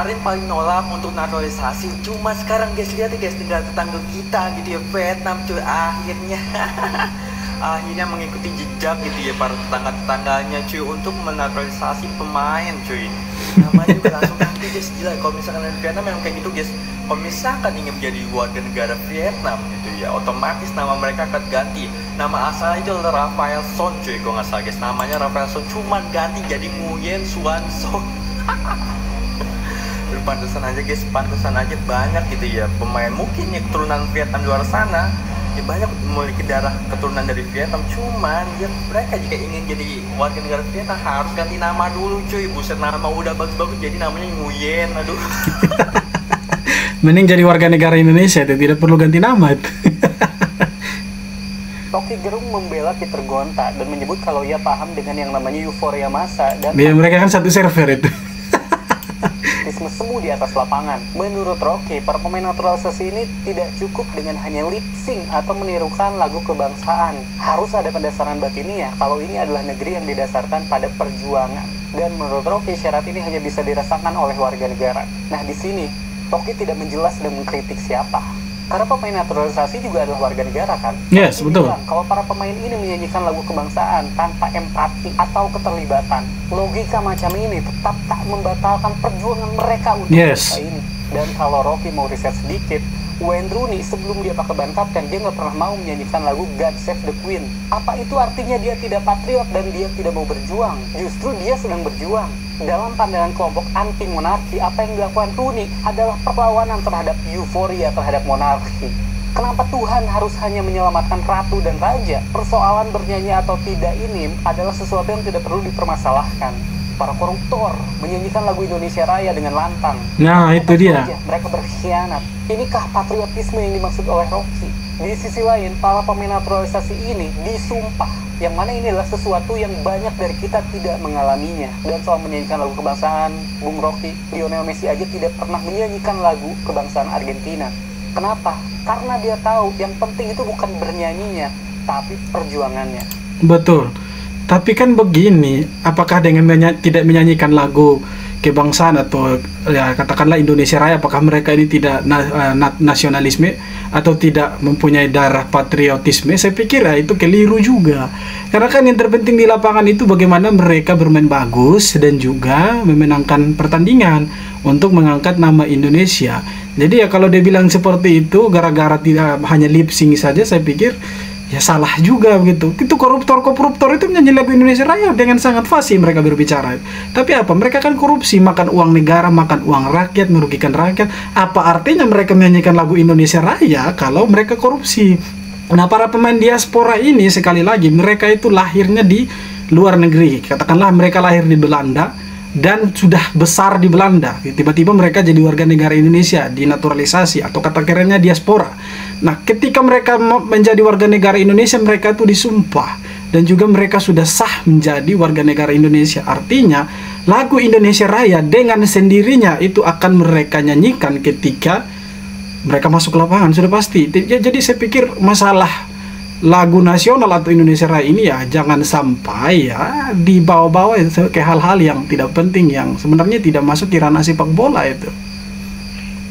kemarin paling nolak untuk naturalisasi, cuma sekarang guys lihat ya guys, negara tetangga kita gitu ya, Vietnam cuy, akhirnya mengikuti jejak gitu ya para tetangga-tetangganya cuy untuk menaturalisasi pemain cuy. Namanya juga langsung ganti guys, gila kalau misalkan di Vietnam memang kayak gitu guys. Kalau misalkan ingin menjadi warga negara Vietnam gitu ya, otomatis nama mereka akan ganti. Nama asalnya itu adalah Rafael Son cuy, kalau nggak salah guys, namanya Rafael Son, cuman ganti jadi Nguyen Xuan Son. Pantesan aja guys, pantesan aja banyak gitu ya pemain mungkin ya keturunan Vietnam di luar sana ya, banyak memiliki darah keturunan dari Vietnam, cuman ya mereka jika ingin jadi warga negara Vietnam harus ganti nama dulu cuy. Buset, nama udah bagus-bagus jadi namanya Nguyen, aduh. Mending jadi warga negara Indonesia itu, tidak perlu ganti nama itu. Rocky Gerung membela Peter Gonta dan menyebut kalau ia paham dengan yang namanya euforia massa dan ya, mereka kan satu server itu. semu di atas lapangan. Menurut Rocky, para pemain naturalisasi ini tidak cukup dengan hanya lip sync atau menirukan lagu kebangsaan. Harus ada pendasaran batinnya kalau ini adalah negeri yang didasarkan pada perjuangan. Dan menurut Rocky, syarat ini hanya bisa dirasakan oleh warga negara. Nah, di sini Rocky tidak menjelas dan mengkritik siapa. Karena pemain naturalisasi juga adalah warga negara kan? Yes, betul. Kalau para pemain ini menyanyikan lagu kebangsaan tanpa empati atau keterlibatan, logika macam ini tetap tak membatalkan perjuangan mereka untuk bangsa ini. Dan kalau Rocky mau riset sedikit, Wayne Rooney sebelum dia pakai ban kapten, dia nggak pernah mau menyanyikan lagu God Save the Queen. Apa itu artinya dia tidak patriot dan dia tidak mau berjuang? Justru dia sedang berjuang. Dalam pandangan kelompok anti monarki, apa yang dilakukan Rooney adalah perlawanan terhadap euforia terhadap monarki. Kenapa Tuhan harus hanya menyelamatkan ratu dan raja? Persoalan bernyanyi atau tidak ini adalah sesuatu yang tidak perlu dipermasalahkan. Para koruptor menyanyikan lagu Indonesia Raya dengan lantang. Nah, itu dia. Mereka berkhianat. Inikah patriotisme yang dimaksud oleh Rocky? Di sisi lain, para pemain naturalisasi ini disumpah, yang mana ini adalah sesuatu yang banyak dari kita tidak mengalaminya. Dan soal menyanyikan lagu kebangsaan, Bung Rocky, Lionel Messi aja tidak pernah menyanyikan lagu kebangsaan Argentina. Kenapa? Karena dia tahu yang penting itu bukan bernyanyinya, tapi perjuangannya. Betul. Tapi kan begini, apakah dengan tidak menyanyikan lagu kebangsaan atau ya katakanlah Indonesia Raya, apakah mereka ini tidak nasionalisme atau tidak mempunyai darah patriotisme? Saya pikir ya itu keliru juga. Karena kan yang terpenting di lapangan itu bagaimana mereka bermain bagus dan juga memenangkan pertandingan untuk mengangkat nama Indonesia. Jadi ya kalau dia bilang seperti itu gara-gara tidak hanya lip sync saja, saya pikir ya salah juga begitu. Itu koruptor itu menyanyi lagu Indonesia Raya dengan sangat fasih mereka berbicara. Tapi apa? Mereka kan korupsi, makan uang negara, makan uang rakyat, merugikan rakyat. Apa artinya mereka menyanyikan lagu Indonesia Raya kalau mereka korupsi? Nah, para pemain diaspora ini sekali lagi mereka itu lahirnya di luar negeri. Katakanlah mereka lahir di Belanda dan sudah besar di Belanda. Tiba-tiba mereka jadi warga negara Indonesia, dinaturalisasi atau kata kerennya diaspora. Nah, ketika mereka menjadi warga negara Indonesia, mereka itu disumpah dan juga mereka sudah sah menjadi warga negara Indonesia. Artinya, lagu Indonesia Raya dengan sendirinya itu akan mereka nyanyikan ketika mereka masuk lapangan, sudah pasti. Jadi saya pikir masalah lagu nasional atau Indonesia Raya ini ya jangan sampai ya dibawa-bawa ke hal-hal yang tidak penting, yang sebenarnya tidak masuk di ranah sepak bola itu.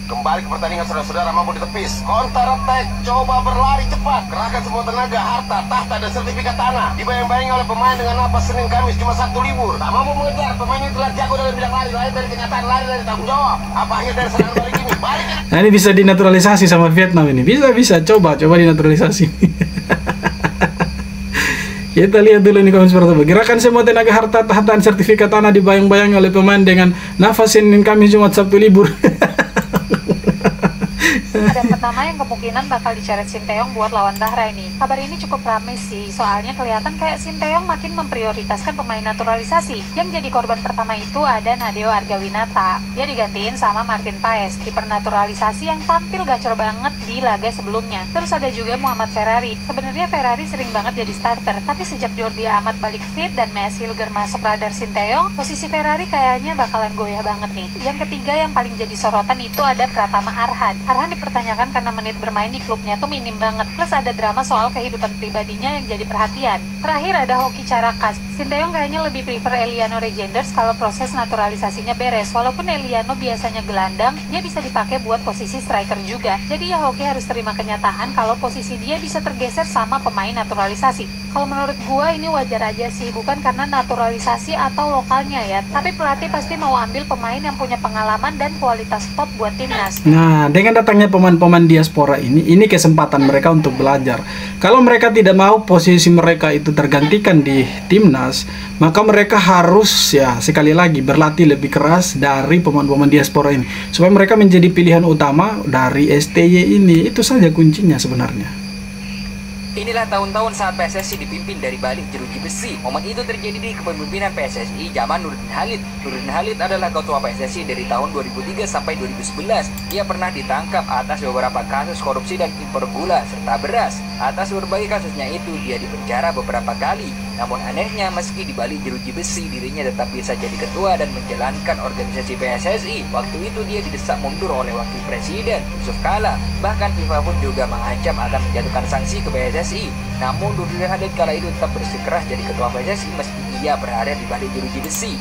Kembali ke pertandingan, saudara-saudara, mampu ditepis. Counter attack, coba berlari cepat. Kerahkan semua tenaga, harta, tahta, dan sertifikat tanah. Dibayang-bayangi oleh pemain dengan napas Senin Kamis cuma Sabtu libur. Tak mampu mengejar, pemain ini telah jago dalam bidang lari. Lari dari kenyataan, lari dari tanggung jawab. Apa akhir dari serangan balik ini? Balik. Nah, ini bisa dinaturalisasi sama Vietnam ini. Bisa, coba dinaturalisasi. Kita lihat dulu ini komen seperti apa. Gerakan semua tenaga, harta, tahta, dan sertifikat tanah dibayang-bayangi oleh pemain dengan nafas Senin Kamis Jumat Sabtu libur. Ada pertama yang kemungkinan bakal dicoret Sinteyong buat lawan Bahrain ini. Kabar ini cukup ramai sih, soalnya kelihatan kayak Sinteyong makin memprioritaskan pemain naturalisasi. Yang jadi korban pertama itu ada Nadeo Argawinata. Dia digantiin sama Martin Paes, kiper naturalisasi yang tampil gacor banget di laga sebelumnya. Terus ada juga Muhammad Ferrari. Sebenarnya Ferrari sering banget jadi starter, tapi sejak Jordi Amat balik fit dan Maes Hilger masuk radar Sinteyong, posisi Ferrari kayaknya bakalan goyah banget nih. Yang ketiga yang paling jadi sorotan itu ada Pratama Arhan. Arhan di dipertanyakan karena menit bermain di klubnya tuh minim banget. Plus ada drama soal kehidupan pribadinya yang jadi perhatian. Terakhir ada Hoki Carakas. Sinteyong kayaknya lebih prefer Eliano Regenders kalau proses naturalisasinya beres. Walaupun Eliano biasanya gelandang, dia bisa dipakai buat posisi striker juga. Jadi ya Hoki harus terima kenyataan kalau posisi dia bisa tergeser sama pemain naturalisasi. Kalau menurut gua ini wajar aja sih, bukan karena naturalisasi atau lokalnya ya. Tapi pelatih pasti mau ambil pemain yang punya pengalaman dan kualitas top buat timnas. Nah, dengan datangnya pemain-pemain diaspora ini kesempatan mereka untuk belajar. Kalau mereka tidak mau posisi mereka itu tergantikan di timnas, maka mereka harus ya sekali lagi berlatih lebih keras dari pemain-pemain diaspora ini supaya mereka menjadi pilihan utama dari STY ini. Itu saja kuncinya sebenarnya. Inilah tahun-tahun saat PSSI dipimpin dari balik jeruji besi. Momen itu terjadi di kepemimpinan PSSI zaman Nurdin Halid. Nurdin Halid adalah ketua PSSI dari tahun 2003 sampai 2011. Dia pernah ditangkap atas beberapa kasus korupsi dan impor gula serta beras. Atas berbagai kasusnya itu, dia dipenjara beberapa kali. Namun anehnya, meski di balik jeruji besi, dirinya tetap bisa jadi ketua dan menjalankan organisasi PSSI. Waktu itu dia didesak mundur oleh Wakil Presiden Yusuf Kala. Bahkan FIFA pun juga mengancam akan menjatuhkan sanksi ke PSSI. Namun Nurdin Halid kala itu tetap bersikeras jadi ketua PSSI meski ia berada di balik jeruji besi.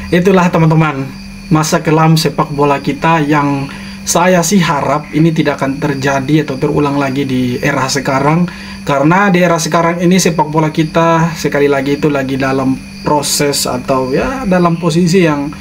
Itulah teman-teman, masa kelam sepak bola kita yang saya sih harap ini tidak akan terjadi atau terulang lagi di era sekarang. Karena di era sekarang ini sepak bola kita sekali lagi itu lagi dalam proses atau ya dalam posisi yang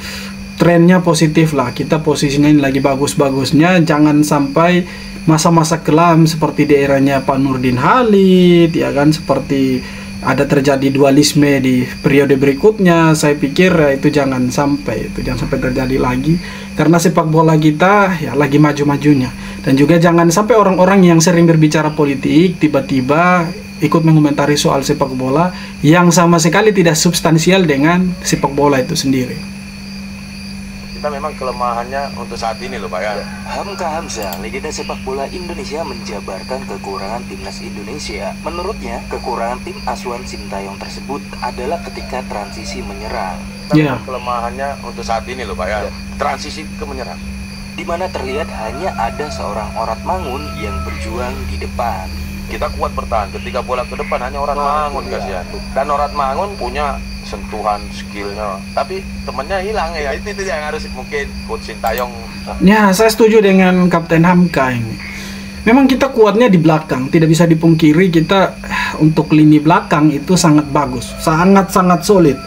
trennya positif lah. Kita posisinya ini lagi bagus-bagusnya. Jangan sampai masa-masa kelam seperti di eranya Pak Nurdin Halid, ya kan, seperti ada terjadi dualisme di periode berikutnya. Saya pikir ya, itu jangan sampai terjadi lagi, karena sepak bola kita ya lagi maju-majunya. Dan juga jangan sampai orang-orang yang sering berbicara politik tiba-tiba ikut mengomentari soal sepak bola yang sama sekali tidak substansial dengan sepak bola itu sendiri. Kita memang kelemahannya untuk saat ini loh Pak ya. Hamka Hamzah, legenda sepak bola Indonesia, menjabarkan kekurangan timnas Indonesia. Menurutnya, kekurangan tim asuhan Sintayong tersebut adalah ketika transisi menyerang. Ya. Kelemahannya untuk saat ini loh Pak ya. Transisi ke menyerang, Di mana terlihat hanya ada seorang Orat Mangun yang berjuang di depan. kita kuat bertahan. Ketika bola ke depan hanya Orat Mangun kasihan. Dan Orat Mangun punya sentuhan, skillnya, tapi temennya hilang ya. Itu yang harus mungkin Coach Sintayong. Ya, saya setuju dengan Kapten Hamka ini. Memang kita kuatnya di belakang, tidak bisa dipungkiri kita untuk lini belakang itu sangat bagus, sangat-sangat solid.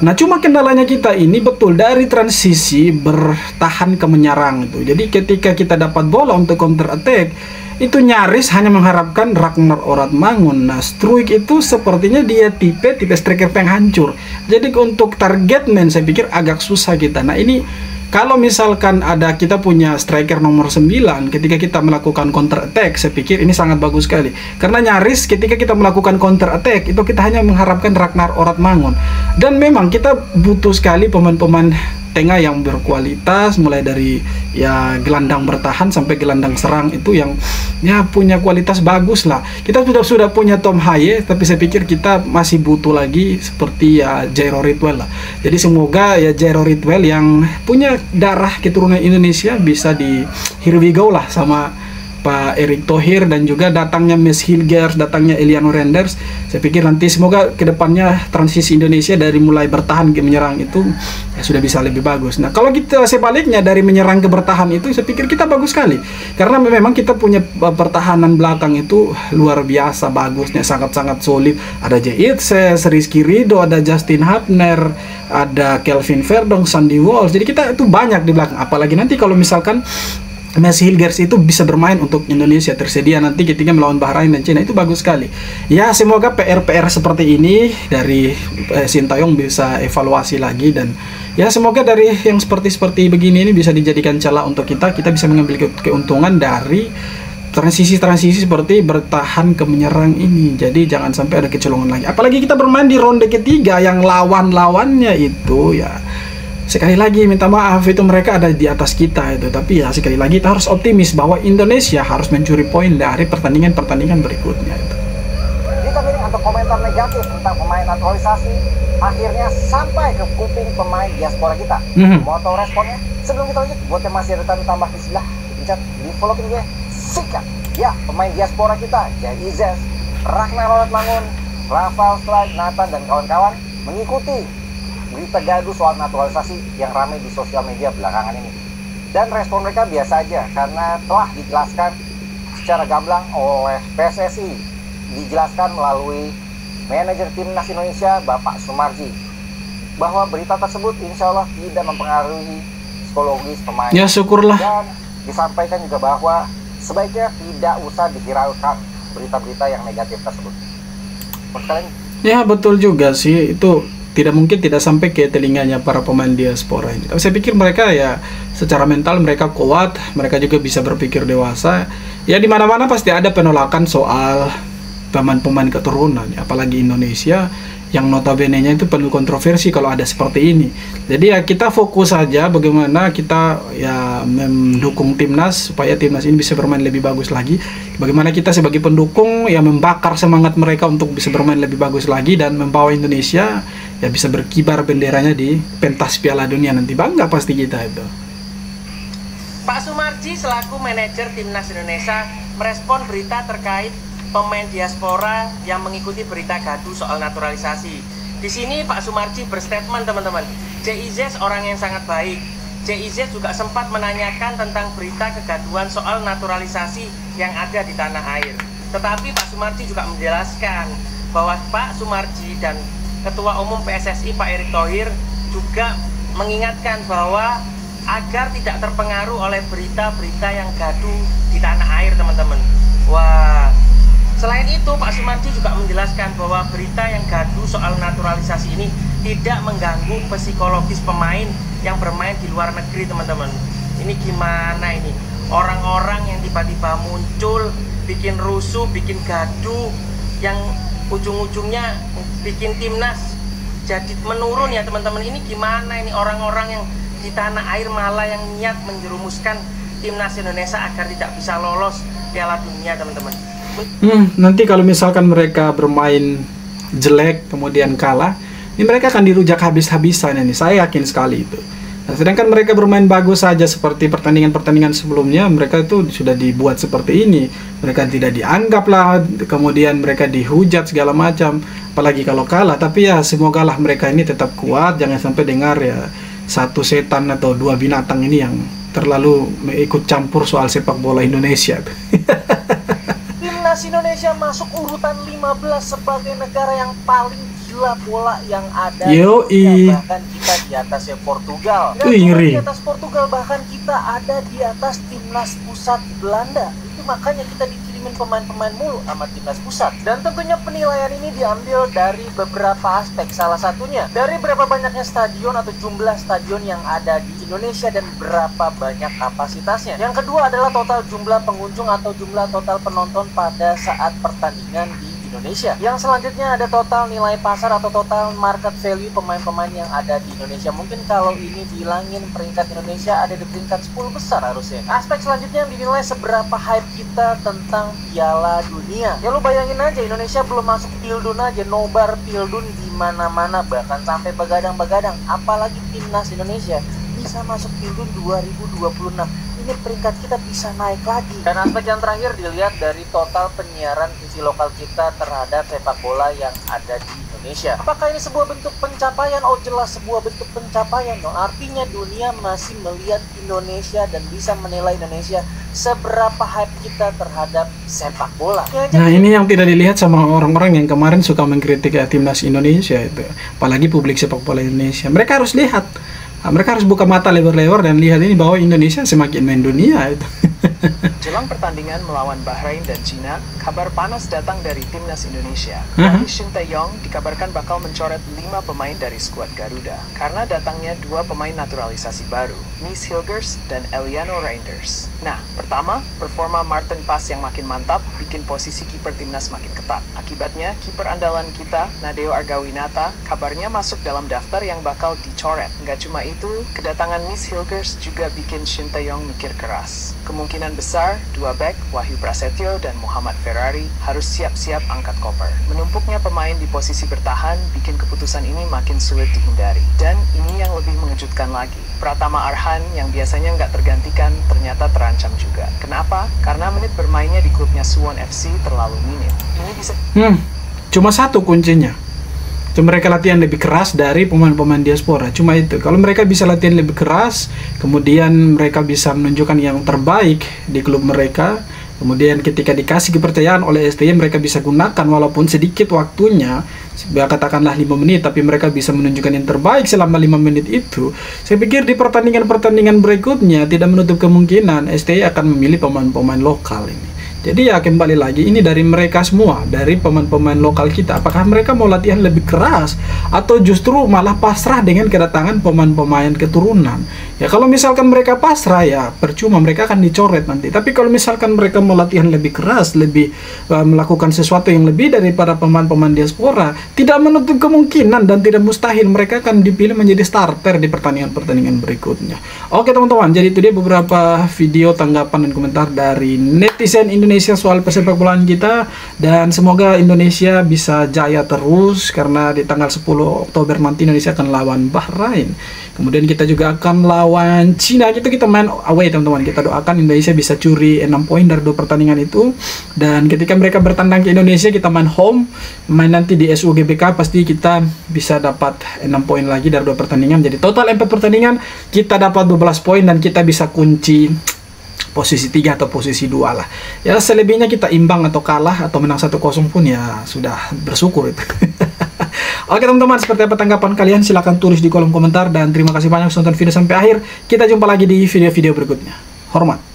Nah, cuma kendalanya kita ini betul dari transisi bertahan ke menyerang itu. Jadi ketika kita dapat bola untuk counter attack, itu nyaris hanya mengharapkan Ragnar Orat Mangun. Nah, Struijk itu sepertinya dia tipe striker penghancur. Jadi untuk target man saya pikir agak susah kita. Nah, ini kalau misalkan ada kita punya striker nomor 9 ketika kita melakukan counter attack, saya pikir ini sangat bagus sekali. Karena nyaris ketika kita melakukan counter attack itu kita hanya mengharapkan Ragnar Orat Mangun. Dan memang kita butuh sekali pemain-pemain tengah yang berkualitas, mulai dari ya gelandang bertahan sampai gelandang serang itu yang ya punya kualitas bagus lah. Kita sudah punya Tom Haye, tapi saya pikir kita masih butuh lagi seperti ya Jairo Ritwell lah. Jadi semoga ya Jairo Ritwell yang punya darah keturunan Indonesia bisa di here we go lah sama Pak Erick Thohir, dan juga datangnya Mes Hilgers, datangnya Eliano Renders. Saya pikir nanti semoga kedepannya transisi Indonesia dari mulai bertahan ke menyerang itu ya sudah bisa lebih bagus. Nah, kalau kita sebaliknya dari menyerang ke bertahan itu, saya pikir kita bagus sekali. Karena memang kita punya pertahanan belakang itu luar biasa bagusnya, sangat-sangat solid. Ada J.Itses, Rizky Ridho, ada Justin Hapner, ada Kelvin Verdong, Sandy Walsh. Jadi kita itu banyak di belakang. Apalagi nanti kalau misalkan Mes Hilgers itu bisa bermain untuk Indonesia, tersedia nanti ketika melawan Bahrain dan Cina, itu bagus sekali. Ya, semoga PR-PR seperti ini dari Sintayong bisa evaluasi lagi, dan ya semoga dari yang seperti begini ini bisa dijadikan celah untuk kita bisa mengambil keuntungan dari transisi-transisi seperti bertahan ke menyerang ini. Jadi jangan sampai ada kecolongan lagi. Apalagi kita bermain di ronde ketiga yang lawan-lawannya itu ya, sekali lagi minta maaf, itu mereka ada di atas kita itu. Tapi ya sekali lagi kita harus optimis bahwa Indonesia harus mencuri poin dari pertandingan-pertandingan berikutnya itu. Jika ini untuk komentar negatif tentang pemain naturalisasi akhirnya sampai ke kuping pemain diaspora kita, mau tahu responnya? Sebelum kita lanjut, buat yang masih ada tambah istilah pencet di follow gue. Sikat. Ya, pemain diaspora kita, Jaizes, Ragnar Roletmangun, Rafael Strike, Nathan, dan kawan-kawan mengikuti berita gaduh soal naturalisasi yang ramai di sosial media belakangan ini. Dan respon mereka biasa aja karena telah dijelaskan secara gamblang oleh PSSI, dijelaskan melalui manajer timnas Indonesia Bapak Sumarji bahwa berita tersebut insya Allah tidak mempengaruhi psikologis pemain. Ya, syukurlah. Dan disampaikan juga bahwa sebaiknya tidak usah dihiraukan berita-berita yang negatif tersebut. Ya, betul juga sih, itu tidak mungkin tidak sampai ke telinganya para pemain diaspora ini. Tapi saya pikir mereka ya secara mental mereka kuat, mereka juga bisa berpikir dewasa. Ya di mana-mana pasti ada penolakan soal pemain-pemain keturunan, apalagi Indonesia yang notabene-nya itu penuh kontroversi kalau ada seperti ini. Jadi ya kita fokus saja bagaimana kita ya mendukung timnas supaya timnas ini bisa bermain lebih bagus lagi. Bagaimana kita sebagai pendukung ya membakar semangat mereka untuk bisa bermain lebih bagus lagi dan membawa Indonesia ya bisa berkibar benderanya di pentas Piala Dunia nanti. Bangga pasti kita itu. Pak Sumarji selaku manajer timnas Indonesia merespon berita terkait pemain diaspora yang mengikuti berita gaduh soal naturalisasi. Di sini Pak Sumarji berstatement, teman-teman, JIZ orang yang sangat baik. JIZ juga sempat menanyakan tentang berita kegaduhan soal naturalisasi yang ada di tanah air. Tetapi Pak Sumarji juga menjelaskan bahwa Pak Sumarji dan Ketua Umum PSSI Pak Erick Thohir juga mengingatkan bahwa agar tidak terpengaruh oleh berita-berita yang gaduh di tanah air, teman-teman. Wah, selain itu, Pak Sumarji juga menjelaskan bahwa berita yang gaduh soal naturalisasi ini tidak mengganggu psikologis pemain yang bermain di luar negeri, teman-teman. Ini gimana ini? Orang-orang yang tiba-tiba muncul, bikin rusuh, bikin gaduh, yang ujung-ujungnya bikin timnas jadi menurun ya, teman-teman. Ini gimana ini orang-orang yang di tanah air malah yang niat menjerumuskan timnas Indonesia agar tidak bisa lolos Piala Dunia, teman-teman. Nanti kalau misalkan mereka bermain jelek kemudian kalah, ini mereka akan dirujak habis-habisan ini. Saya yakin sekali itu. Nah, sedangkan mereka bermain bagus saja seperti pertandingan-pertandingan sebelumnya, mereka itu sudah dibuat seperti ini. Mereka tidak dianggap lah, kemudian mereka dihujat segala macam. Apalagi kalau kalah. Tapi ya semogalah mereka ini tetap kuat. Jangan sampai dengar ya satu setan atau dua binatang ini yang terlalu ikut campur soal sepak bola Indonesia. Timnas Indonesia masuk urutan 15 sebagai negara yang paling gila bola yang ada. Bahkan kita di atasnya Portugal. Dan di atas Portugal, bahkan kita ada di atas timnas pusat Belanda. Itu makanya kita dikirimin pemain-pemain mulu sama timnas pusat. Dan tentunya penilaian ini diambil dari beberapa aspek. Salah satunya dari berapa banyaknya stadion atau jumlah stadion yang ada di Indonesia dan berapa banyak kapasitasnya. Yang kedua adalah total jumlah pengunjung atau jumlah total penonton pada saat pertandingan di Indonesia. Yang selanjutnya ada total nilai pasar atau total market value pemain-pemain yang ada di Indonesia. Mungkin kalau ini bilangin peringkat Indonesia ada di peringkat 10 besar harusnya. Aspek selanjutnya yang dinilai seberapa hype kita tentang Piala Dunia. Ya lu bayangin aja, Indonesia belum masuk Pildun aja, nobar Pildun di mana-mana, bahkan sampai begadang-begadang. Apalagi timnas Indonesia bisa masuk Pildun 2026. Ini peringkat kita bisa naik lagi. Dan aspek yang terakhir dilihat dari total penyiaran TV lokal kita terhadap sepak bola yang ada di Indonesia. Apakah ini sebuah bentuk pencapaian? Oh jelas sebuah bentuk pencapaian dong. Artinya dunia masih melihat Indonesia dan bisa menilai Indonesia seberapa hype kita terhadap sepak bola. Nah ini yang tidak dilihat sama orang-orang yang kemarin suka mengkritik timnas Indonesia itu. Apalagi publik sepak bola Indonesia. Mereka harus lihat. Mereka harus buka mata lebar-lebar dan lihat ini bahwa Indonesia semakin main dunia itu. Jelang pertandingan melawan Bahrain dan Cina, kabar panas datang dari timnas Indonesia. Pelatih Shin Tae-yong dikabarkan bakal mencoret 5 pemain dari skuad Garuda karena datangnya 2 pemain naturalisasi baru, Mies Hilgers dan Eliano Reinders. Nah, pertama, performa Martin Pas yang makin mantap bikin posisi kiper timnas makin ketat. Akibatnya, kiper andalan kita, Nadeo Argawinata, kabarnya masuk dalam daftar yang bakal dicoret. Nggak cuma itu, kedatangan Mies Hilgers juga bikin Shin Tae-yong mikir keras. Kemungkinan kemungkinan besar, dua bek, Wahyu Prasetyo dan Muhammad Ferrari, harus siap-siap angkat koper. Menumpuknya pemain di posisi bertahan bikin keputusan ini makin sulit dihindari. Dan ini yang lebih mengejutkan lagi. Pratama Arhan yang biasanya nggak tergantikan ternyata terancam juga. Kenapa? Karena menit bermainnya di klubnya Suwon FC terlalu minim. Ini bisa... Cuma satu kuncinya. Cuma mereka latihan lebih keras dari pemain-pemain diaspora. Cuma itu. Kalau mereka bisa latihan lebih keras, kemudian mereka bisa menunjukkan yang terbaik di klub mereka, kemudian ketika dikasih kepercayaan oleh STY, mereka bisa gunakan walaupun sedikit waktunya, katakanlah 5 menit, tapi mereka bisa menunjukkan yang terbaik selama 5 menit itu. Saya pikir di pertandingan-pertandingan berikutnya tidak menutup kemungkinan STY akan memilih pemain-pemain lokal ini. Jadi ya kembali lagi, ini dari mereka semua, dari pemain-pemain lokal kita. Apakah mereka mau latihan lebih keras atau justru malah pasrah dengan kedatangan pemain-pemain keturunan? Ya kalau misalkan mereka pasrah, ya percuma, mereka akan dicoret nanti. Tapi kalau misalkan mereka mau latihan lebih keras, lebih melakukan sesuatu yang lebih daripada pemain-pemain diaspora, tidak menutup kemungkinan dan tidak mustahil mereka akan dipilih menjadi starter di pertandingan-pertandingan berikutnya. Oke teman-teman, jadi itu dia beberapa video tanggapan dan komentar dari netizen Indonesia soal persepak bolaan kita, dan semoga Indonesia bisa jaya terus karena di tanggal 10 Oktober nanti Indonesia akan lawan Bahrain. Kemudian kita juga akan lawan Cina, gitu kita main away teman-teman. Kita doakan Indonesia bisa curi 6 poin dari 2 pertandingan itu, dan ketika mereka bertandang ke Indonesia kita main home, main nanti di SUGBK, pasti kita bisa dapat 6 poin lagi dari 2 pertandingan. Jadi total 4 pertandingan kita dapat 12 poin dan kita bisa kunci posisi 3 atau posisi 2 lah. Ya selebihnya kita imbang atau kalah atau menang 1-0 pun ya sudah bersyukur itu. Oke teman-teman, seperti apa tanggapan kalian? Silahkan tulis di kolom komentar, dan terima kasih banyak sudah nonton video sampai akhir. Kita jumpa lagi di video-video berikutnya. Hormat.